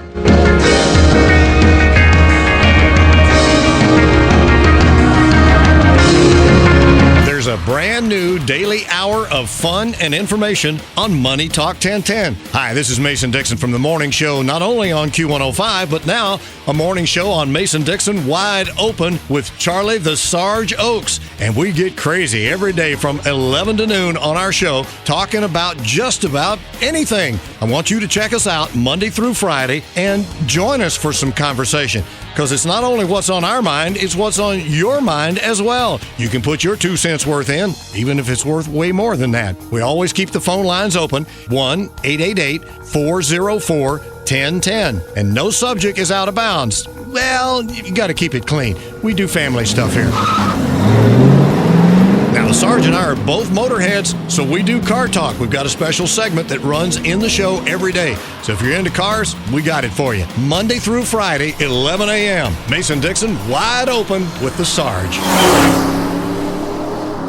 A brand new daily hour of fun and information on Money Talk 1010. Hi, this is Mason Dixon from the morning show, not only on Q105, but now a morning show on Mason Dixon Wide Open with Charlie the Sarge Oaks. And we get crazy every day from 11 to noon on our show, talking about just about anything. I want you to check us out Monday through Friday and join us for some conversation, because it's not only what's on our mind, it's what's on your mind as well. You can put your 2 cents worth in, even if it's worth way more than that. We always keep the phone lines open, 1-888-404-1010. And no subject is out of bounds. Well, you got to keep it clean. We do family stuff here. Now, the Sarge and I are both motorheads, so we do car talk. We've got a special segment that runs in the show every day. So if you're into cars, we got it for you. Monday through Friday, 11 a.m. Mason Dixon, Wide Open with the Sarge.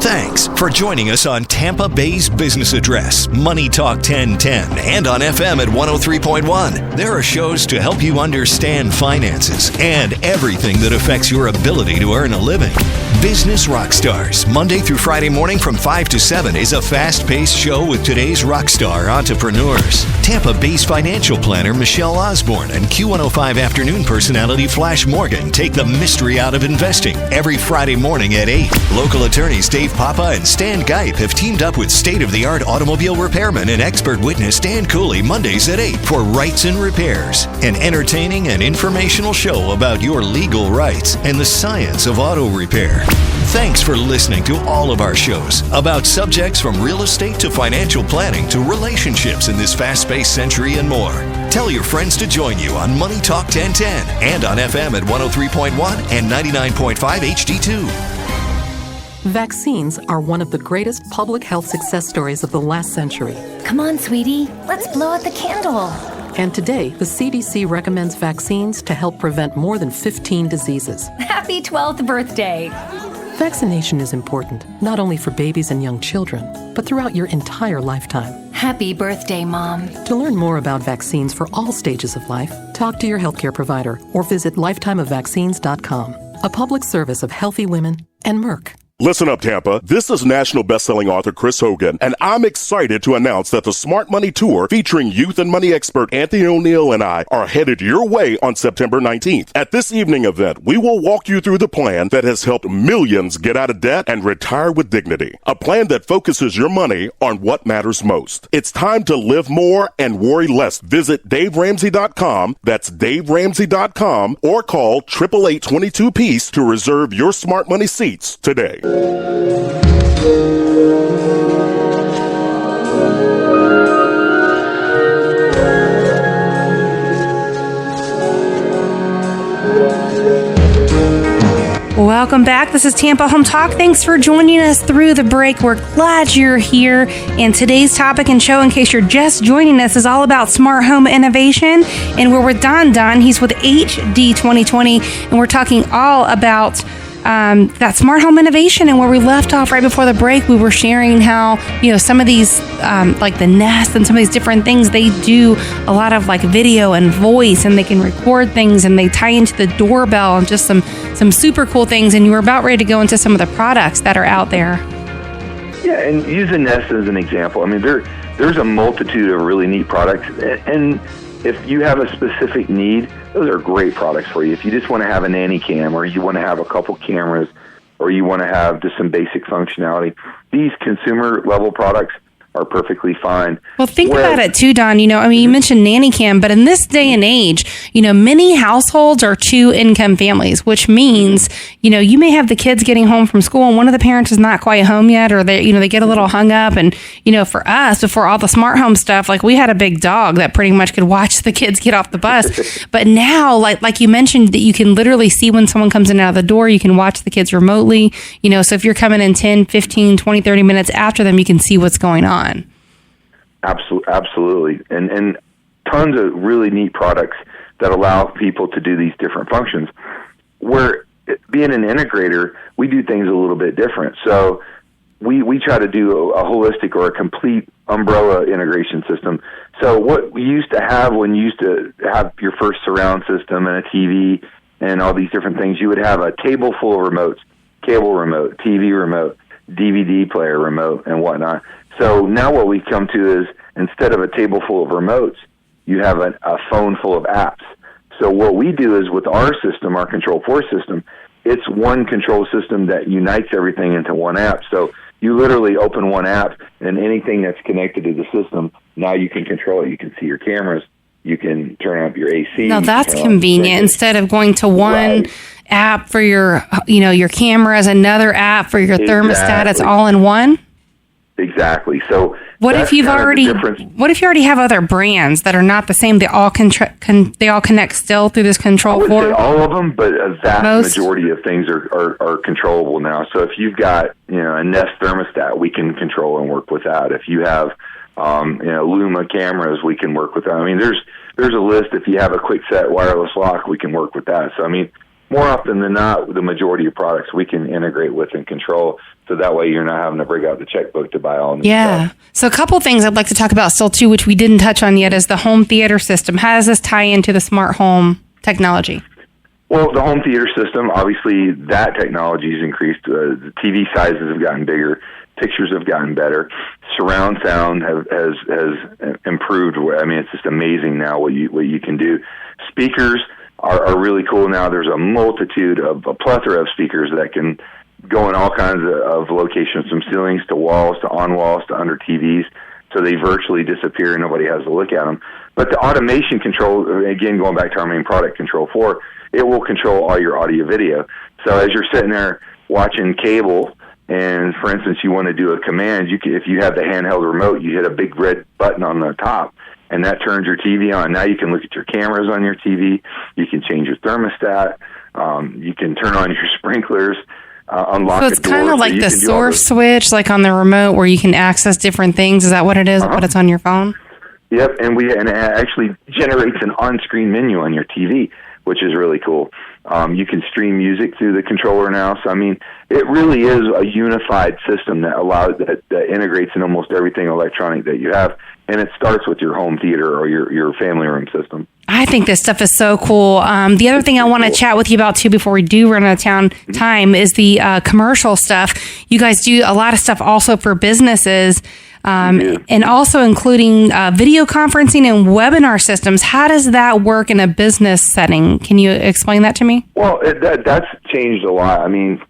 Thanks for joining us on Tampa Bay's business address, Money Talk 1010, and on FM at 103.1. There are shows to help you understand finances and everything that affects your ability to earn a living. Business Rockstars, Monday through Friday morning from 5 to 7, is a fast-paced show with today's rockstar entrepreneurs. Tampa Bay's financial planner Michelle Osborne and Q105 afternoon personality Flash Morgan take the mystery out of investing every Friday morning at 8. Local attorneys Dave Papa and Stan Geip have teamed up with state-of-the-art automobile repairman and expert witness Dan Cooley Mondays at 8 for Rights and Repairs, an entertaining and informational show about your legal rights and the science of auto repair. Thanks for listening to all of our shows about subjects from real estate to financial planning to relationships in this fast-paced century and more. Tell your friends to join you on Money Talk 1010 and on FM at 103.1 and 99.5 HD2.
Vaccines are one of the greatest public health success stories of the last century.
Come on, sweetie, let's blow out the candle.
And today, the CDC recommends vaccines to help prevent more than 15 diseases.
Happy 12th birthday.
Vaccination is important, not only for babies and young children, but throughout your entire lifetime.
Happy birthday, Mom.
To learn more about vaccines for all stages of life, talk to your healthcare provider or visit lifetimeofvaccines.com. A public service of Healthy Women and Merck.
Listen up, Tampa. This is national best-selling author Chris Hogan, and I'm excited to announce that the Smart Money Tour featuring youth and money expert Anthony O'Neill and I are headed your way on September 19th. At this evening event, we will walk you through the plan that has helped millions get out of debt and retire with dignity. A plan that focuses your money on what matters most. It's time to live more and worry less. Visit DaveRamsey.com. That's DaveRamsey.com, or call 888-22-PEACE to reserve your Smart Money seats today.
Welcome back. This is Tampa Home Talk. Thanks for joining us through the break. We're glad you're here. And today's topic and show, in case you're just joining us, is all about smart home innovation. And we're with Don Dunn. He's with HD2020. And we're talking all about that smart home innovation. And where we left off right before the break, we were sharing how, some of these, like the Nest and some of these different things, they do a lot of like video and voice, and they can record things, and they tie into the doorbell, and just some super cool things. And you were about ready to go into some of the products that are out there.
Yeah, and using Nest as an example, I mean, there's a multitude of really neat products, and if you have a specific need, those are great products for you. If you just want to have a nanny cam, or you want to have a couple cameras, or you want to have just some basic functionality, these consumer level products are perfectly fine.
Well, think about it too, Don. You mentioned nanny cam, but in this day and age, many households are 2-income families, which means, you may have the kids getting home from school and one of the parents is not quite home yet, or they get a little hung up. And, for us, before all the smart home stuff, like we had a big dog that pretty much could watch the kids get off the bus. But now, like you mentioned, that you can literally see when someone comes in and out of the door, you can watch the kids remotely, so if you're coming in 10, 15, 20, 30 minutes after them, you can see what's going on.
Absolutely. And tons of really neat products that allow people to do these different functions. Where being an integrator, we do things a little bit different. So we try to do a holistic or a complete umbrella integration system. So what we used to have when you used to have your first surround system and a TV and all these different things, you would have a table full of remotes, cable remote, TV remote, DVD player remote, and whatnot. So now what we come to is, instead of a table full of remotes, you have a phone full of apps. So what we do is, with our system, our Control4 system, it's one control system that unites everything into one app. So you literally open one app, and anything that's connected to the system, now you can control it. You can see your cameras. You can turn up your AC.
Now that's convenient. Instead of going to one app for your cameras, another app for your thermostat, it's all in one?
Exactly. So
what if you already have other brands that are not the same? They all connect still through this Control4?
I wouldn't say all of them, but a vast majority of things are controllable now. So if you've got a Nest thermostat, we can control and work with that. If you have Luma cameras, we can work with that. I mean, there's a list. If you have a quick set wireless lock, we can work with that. So I mean, more often than not, the majority of products we can integrate with and control, so that way you're not having to break out the checkbook to buy all new stuff.
So a couple things I'd like to talk about still too, which we didn't touch on yet, is the home theater system. How does this tie into the smart home technology?
Well, the home theater system, obviously that technology has increased. The TV sizes have gotten bigger. Pictures have gotten better. Surround sound has improved. I mean, it's just amazing now what you can do. Speakers are really cool now. There's a multitude of a plethora of speakers that can go in all kinds of locations, from ceilings to walls to on walls to under TVs, so they virtually disappear and nobody has to look at them. But the automation control, again, going back to our main product, Control4, it will control all your audio video. So as you're sitting there watching cable, and for instance, you want to do a command, if you have the handheld remote, you hit a big red button on the top, and that turns your TV on. Now you can look at your cameras on your TV. You can change your thermostat. You can turn on your sprinklers. Unlock
so it's kind of like the source switch, like on the remote, where you can access different things. Is that what it is? But it's on your phone?
Yep, and it actually generates an on-screen menu on your TV, which is really cool. You can stream music through the controller now. So I mean, it really is a unified system that integrates in almost everything electronic that you have, and it starts with your home theater or your family room system.
I think this stuff is so cool. The other thing I want to chat with you about too, before we do run out of time, is the commercial stuff. You guys do a lot of stuff also for businesses. And also including video conferencing and webinar systems. How does that work in a business setting? Can you explain that to me?
Well, that's changed a lot. I mean,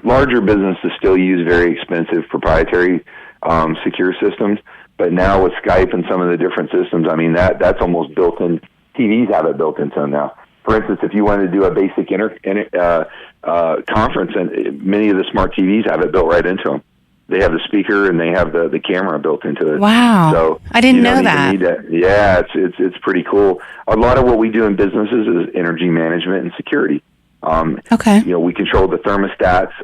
larger businesses still use very expensive proprietary secure systems, but now with Skype and some of the different systems, I mean, that's almost built in. TVs have it built into them now. For instance, if you want to do a basic conference, and many of the smart TVs have it built right into them. They have the speaker and they have the camera built into it.
Wow!
So
I didn't know that.
Yeah, it's pretty cool. A lot of what we do in businesses is energy management and security.
Okay.
We control the thermostats.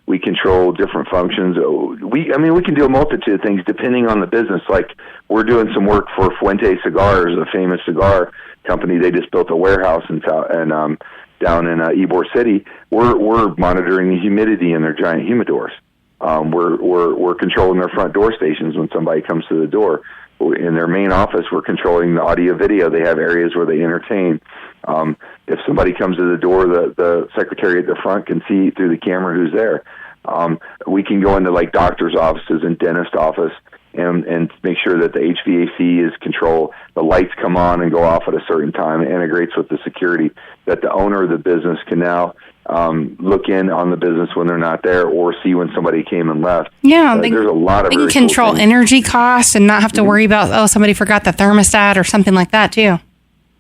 We control different functions. We can do a multitude of things depending on the business. Like, we're doing some work for Fuente Cigars, a famous cigar company. They just built a warehouse down in Ybor City. We're monitoring the humidity in their giant humidors. We're controlling their front door stations when somebody comes to the door. In their main office, we're controlling the audio video. They have areas where they entertain. If somebody comes to the door, the secretary at the front can see through the camera who's there. We can go into like doctor's offices and dentist office and make sure that the HVAC is controlled. The lights come on and go off at a certain time. It integrates with the security, that the owner of the business can now look in on the business when they're not there, or see when somebody came and left.
Yeah,
there's a lot of.
They can control energy costs and not have to worry about somebody forgot the thermostat or something like that too.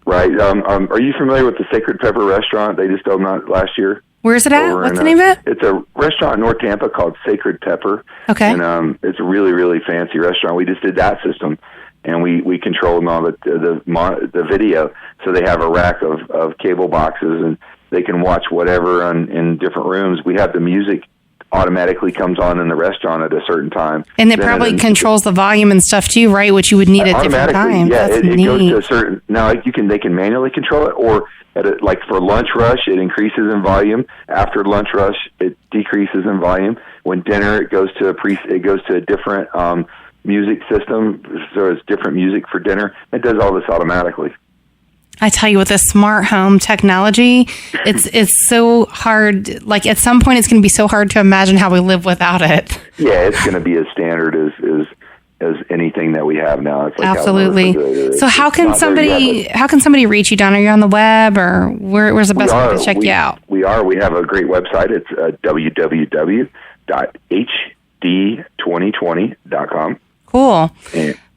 Right. Are you familiar with the Sacred Pepper restaurant? They just opened last year.
Where's it at? What's the name of it?
It's a restaurant in North Tampa called Sacred Pepper.
Okay.
And it's a really, really fancy restaurant. We just did that system, and we controlled all the video. So they have a rack of cable boxes, and they can watch whatever in different rooms. We have the music automatically comes on in the restaurant at a certain time.
And it probably controls the volume and stuff too, right? Which you would need at different times.
Yeah, it goes to a certain. Now they can manually control it, or like for lunch rush, it increases in volume. After lunch rush, it decreases in volume. When dinner, it goes to a different music system, so it's different music for dinner. It does all this automatically.
I tell you, with this smart home technology, it's so hard. Like at some point, it's going to be so hard to imagine how we live without it.
Yeah, it's going to be as standard as anything that we have now. It's like
absolutely. So how can somebody reach you, Don? Are you on the web, or where's the best way to check you out?
We are. We have a great website. It's www.hd2020.com.
Cool.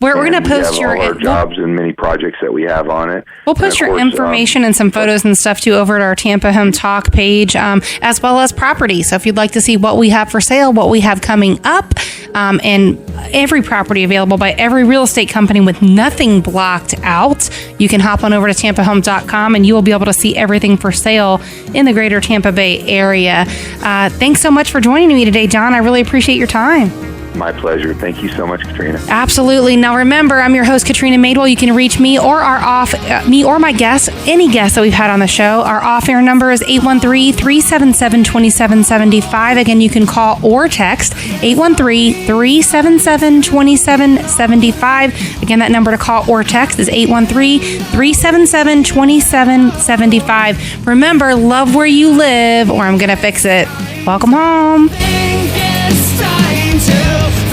We're going to post
all our jobs and many projects that we have on it.
We'll post your information and some photos and stuff too over at our Tampa Home Talk page, as well as property. So if you'd like to see what we have for sale, what we have coming up, and every property available by every real estate company with nothing blocked out, you can hop on over to TampaHome.com and you will be able to see everything for sale in the greater Tampa Bay area. Thanks so much for joining me today, Don. I really appreciate your time.
My pleasure. Thank you so much, Katrina.
Absolutely. Now remember, I'm your host, Katrina Madewell. You can reach me or me or my guests, any guest that we've had on the show. Our off-air number is 813-377-2775. Again, you can call or text 813-377-2775. Again, that number to call or text is 813-377-2775. Remember, love where you live, or I'm going to fix it. Welcome home.
It's time to